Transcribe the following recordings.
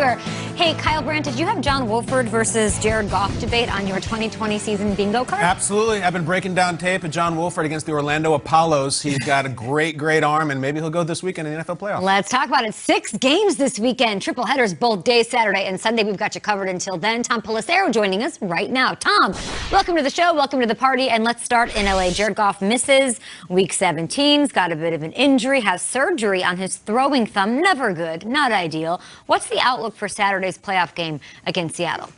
Hey, Kyle Brandt, did you have John Wolford versus Jared Goff debate on your 2020 season bingo card? Absolutely. I've been breaking down tape of John Wolford against the Orlando Apollos. He's got a great arm, and maybe he'll go this weekend in the NFL playoffs. Let's talk about it. 6 games this weekend. Triple headers both days, Saturday and Sunday. We've got you covered until then. Tom Pelissero joining us right now. Tom, welcome to the show. Welcome to the party. And let's start in L.A. Jared Goff misses Week 17. He's got a bit of an injury, has surgery on his throwing thumb. Never good, not ideal. What's the outlook for Saturday's playoff game against Seattle?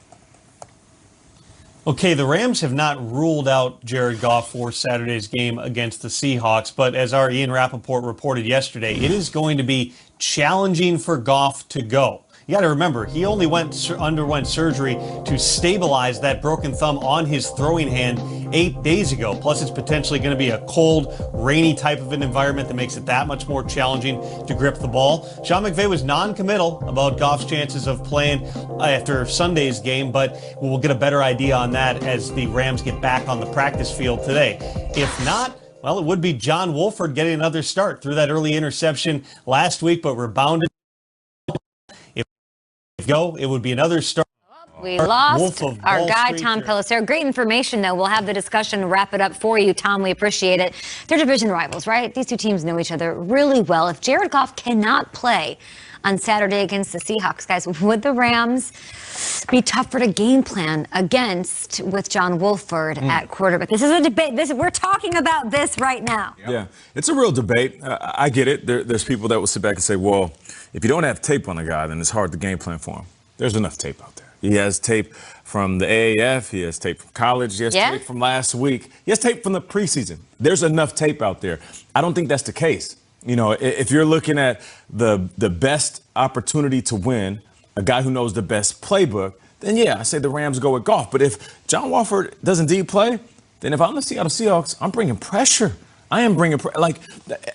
Okay, the Rams have not ruled out Jared Goff for Saturday's game against the Seahawks, but as our Ian Rappaport reported yesterday, it is going to be challenging for Goff to go. You got to remember, he only underwent surgery to stabilize that broken thumb on his throwing hand 8 days ago. Plus, it's potentially going to be a cold, rainy type of an environment that makes it that much more challenging to grip the ball. Sean McVay was non-committal about Goff's chances of playing after Sunday's game, but we'll get a better idea on that as the Rams get back on the practice field today. If not, well, it would be John Wolford getting another start through that early interception last week, but rebounded. It would be another start. We lost our guy, Tom Pelissero. Great information, though. We'll have the discussion, wrap it up for you, Tom. We appreciate it. They're division rivals, right? These two teams know each other really well. If Jared Goff cannot play on Saturday against the Seahawks, guys, would the Rams be tougher to game plan against with John Wolford at quarterback? This is a debate. We're talking about this right now. Yeah, it's a real debate. I get it. There's people that will sit back and say, well, if you don't have tape on a guy, then it's hard to game plan for him. There's enough tape out there. He has tape from the AAF. He has tape from college. He has tape from last week. He has tape from the preseason. There's enough tape out there. I don't think that's the case. You know, if you're looking at the best opportunity to win, a guy who knows the best playbook, then yeah, I say the Rams go with Goff. But if John Wolford does indeed play, then if I'm the Seattle Seahawks, I'm bringing pressure. I am bringing,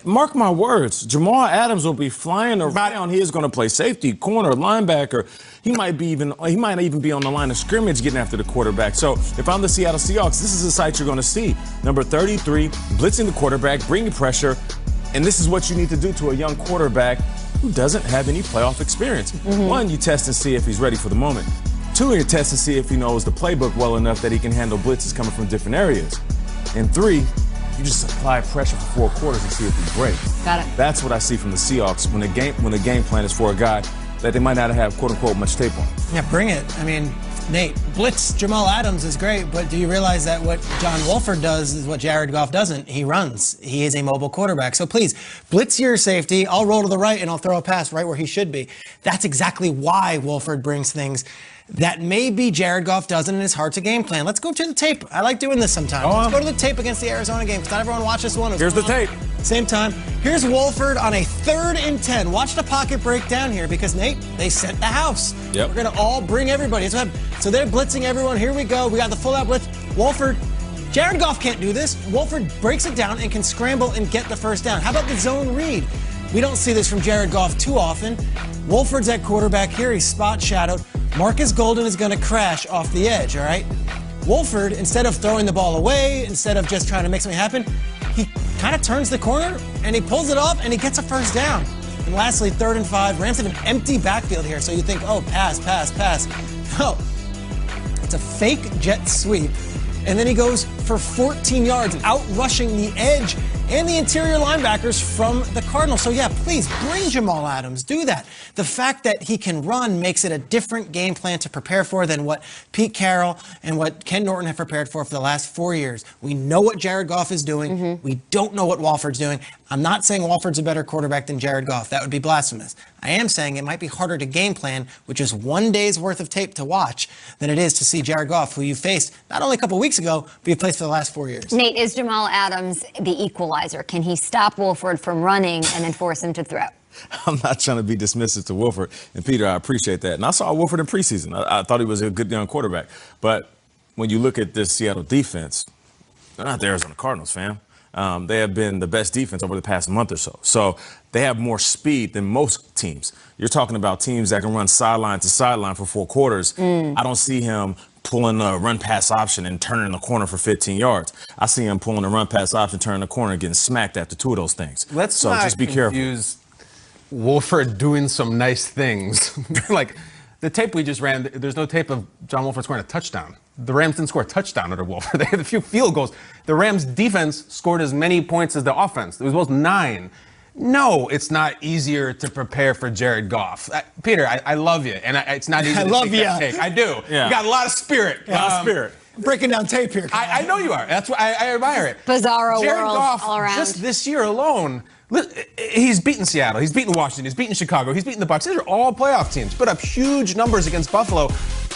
mark my words, Jamal Adams will be flying around. He is going to play safety, corner, linebacker. He might even be on the line of scrimmage getting after the quarterback. So if I'm the Seattle Seahawks, this is the sight you're going to see. Number 33, blitzing the quarterback, bringing pressure. And this is what you need to do to a young quarterback who doesn't have any playoff experience. One, you test and see if he's ready for the moment. Two, you test and see if he knows the playbook well enough that he can handle blitzes coming from different areas. And 3, you just apply pressure for 4 quarters and see if he breaks. Got it. That's what I see from the Seahawks when the game plan is for a guy that they might not have, quote unquote, much tape on. Yeah, bring it. I mean, Nate, blitz Jamal Adams is great, but do you realize that what John Wolford does is what Jared Goff doesn't? He runs. He is a mobile quarterback. So please, blitz your safety. I'll roll to the right and I'll throw a pass right where he should be. That's exactly why Wolford brings things that maybe Jared Goff doesn't, and it's hard to game plan. Let's go to the tape. I like doing this sometimes. Let's go to the tape against the Arizona game, because not everyone watched this one. Here's the tape. Same time. Here's Wolford on a 3rd and 10. Watch the pocket break down here, because, Nate, they sent the house. Yep. We're going to all bring everybody. So they're blitzing everyone. Here we go. We got the full-out blitz. Wolford. Jared Goff can't do this. Wolford breaks it down and can scramble and get the first down. How about the zone read? We don't see this from Jared Goff too often. Wolford's at quarterback here. He's spot shadowed. Marcus Golden is going to crash off the edge, all right? Wolford, instead of throwing the ball away, instead of just trying to make something happen, he kind of turns the corner and he pulls it off and he gets a first down. And lastly, 3rd and 5. Rams have an empty backfield here, so you think, oh, pass. No, it's a fake jet sweep. And then he goes for 14 yards, out rushing the edge and the interior linebackers from the Cardinals. So, yeah, please bring Jamal Adams. Do that. The fact that he can run makes it a different game plan to prepare for than what Pete Carroll and what Ken Norton have prepared for the last 4 years. We know what Jared Goff is doing. We don't know what Wolford's doing. I'm not saying Wolford's a better quarterback than Jared Goff. That would be blasphemous. I am saying it might be harder to game plan with just 1 day's worth of tape to watch than it is to see Jared Goff, who you faced not only a couple weeks ago, but you've faced for the last 4 years. Nate, is Jamal Adams the equalizer? Can he stop Wolford from running and then force him to throw? I'm not trying to be dismissive to Wolford. And, Peter, I appreciate that. And I saw Wolford in preseason. I thought he was a good young quarterback. But when you look at this Seattle defense, they're not the Arizona Cardinals, fam. They have been the best defense over the past month or so. So they have more speed than most teams. You're talking about teams that can run sideline to sideline for 4 quarters. I don't see him pulling a run-pass option and turning the corner for 15 yards. I see him pulling a run-pass option, turning the corner, and getting smacked after 2 of those things. Let's not just be careful. Wolford doing some nice things. Like, The tape we just ran, there's no tape of John Wolford scoring a touchdown. The Rams didn't score a touchdown under Wolford. They had a few field goals. The Rams defense scored as many points as the offense. It was both 9. No, it's not easier to prepare for Jared Goff. Peter, I love you, and it's not easy to take that take. I do. Yeah. You got a lot of spirit. A lot of spirit. Breaking down tape here. I know you are. That's why I admire it. Bizarro Jared world Goff, all around. just this year alone, he's beaten Seattle, he's beaten Washington, he's beaten Chicago, he's beaten the Bucs. These are all playoff teams. Put up huge numbers against Buffalo.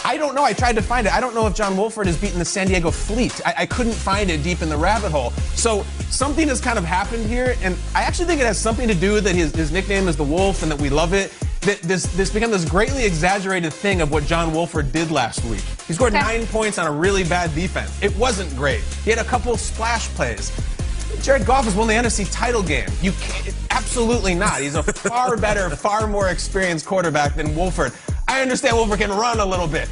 I don't know. I tried to find it. I don't know if John Wolford has beaten the San Diego Fleet. I couldn't find it deep in the rabbit hole. So something has kind of happened here, and I actually think it has something to do that his nickname is the Wolf and that we love it. This became this greatly exaggerated thing of what John Wolford did last week. He scored 9 points on a really bad defense. It wasn't great. He had a couple splash plays. Jared Goff has won the NFC title game. You can't, absolutely not. He's a far better, far more experienced quarterback than Wolford. I understand Wolford can run a little bit.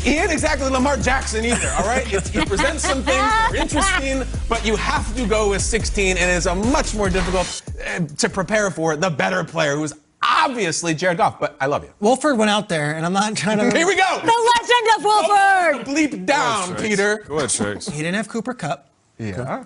He ain't exactly Lamar Jackson either, all right? He presents some things that are interesting, but you have to go with 16, and it's a much more difficult to prepare for the better player who's obviously Jared Goff, but I love you. Wolford went out there, and I'm not trying to... Here we go! The legend of Wolford! Bleep down, Peter. Go ahead, Tricks. He didn't have Cooper Kupp. Yeah.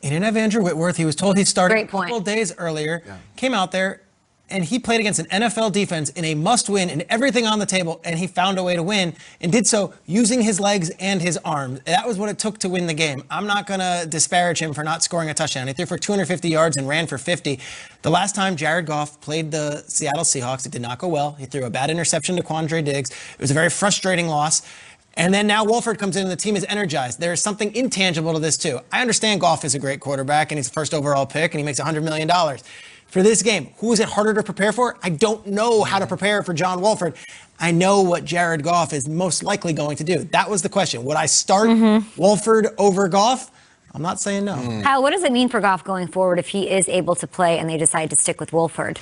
He didn't have Andrew Whitworth. He was told he'd start Great a couple point. days earlier. Yeah. Came out there, and he played against an NFL defense in a must-win and everything on the table, and he found a way to win and did so using his legs and his arms. That was what it took to win the game. I'm not going to disparage him for not scoring a touchdown. He threw for 250 yards and ran for 50. The last time Jared Goff played the Seattle Seahawks, it did not go well. He threw a bad interception to Quandre Diggs. It was a very frustrating loss. And then now Wolford comes in and the team is energized. There is something intangible to this too. I understand Goff is a great quarterback and he's the first overall pick and he makes $100 million. For this game, who is it harder to prepare for? I don't know how to prepare for John Wolford. I know what Jared Goff is most likely going to do. That was the question. Would I start Wolford over Goff? I'm not saying no. Hal, what does it mean for Goff going forward if he is able to play and they decide to stick with Wolford?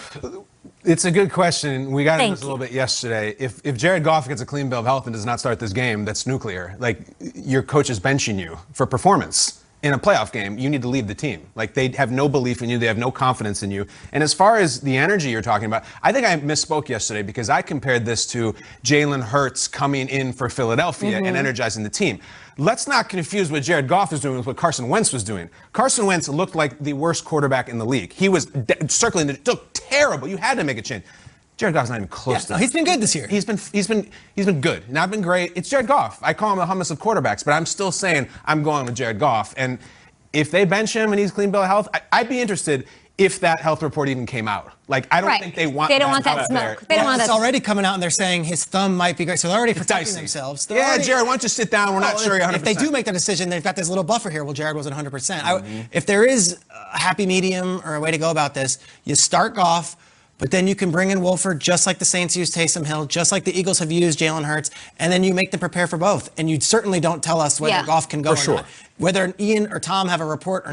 It's a good question. We got into this a little bit yesterday. If Jared Goff gets a clean bill of health and does not start this game, that's nuclear. Like, your coach is benching you for performance. In a playoff game, you need to leave the team. Like, they have no belief in you. They have no confidence in you. And as far as the energy you're talking about, I think I misspoke yesterday because I compared this to Jalen Hurts coming in for Philadelphia and energizing the team. Let's not confuse what Jared Goff is doing with what Carson Wentz was doing. Carson Wentz looked like the worst quarterback in the league. He was circling the looked terrible. You had to make a change. Jared Goff's not even close to that. He's been good this year. He's been good. Not been great. It's Jared Goff. I call him the hummus of quarterbacks, but I'm still saying I'm going with Jared Goff. And if they bench him and he's clean bill of health, I'd be interested if that health report even came out. Like, I don't think they want that. They don't want that smoke. They don't want that. It's already coming out and they're saying his thumb might be great. So they're already protecting themselves. Jared, why don't you sit down? We're not sure you're 100%. If they do make that decision, they've got this little buffer here. Well, Jared wasn't 100%. If there is a happy medium or a way to go about this, you start Goff, but then you can bring in Wolford just like the Saints used Taysom Hill, just like the Eagles have used Jalen Hurts, and then you make them prepare for both. And you certainly don't tell us whether Goff can go or not. Whether Ian or Tom have a report or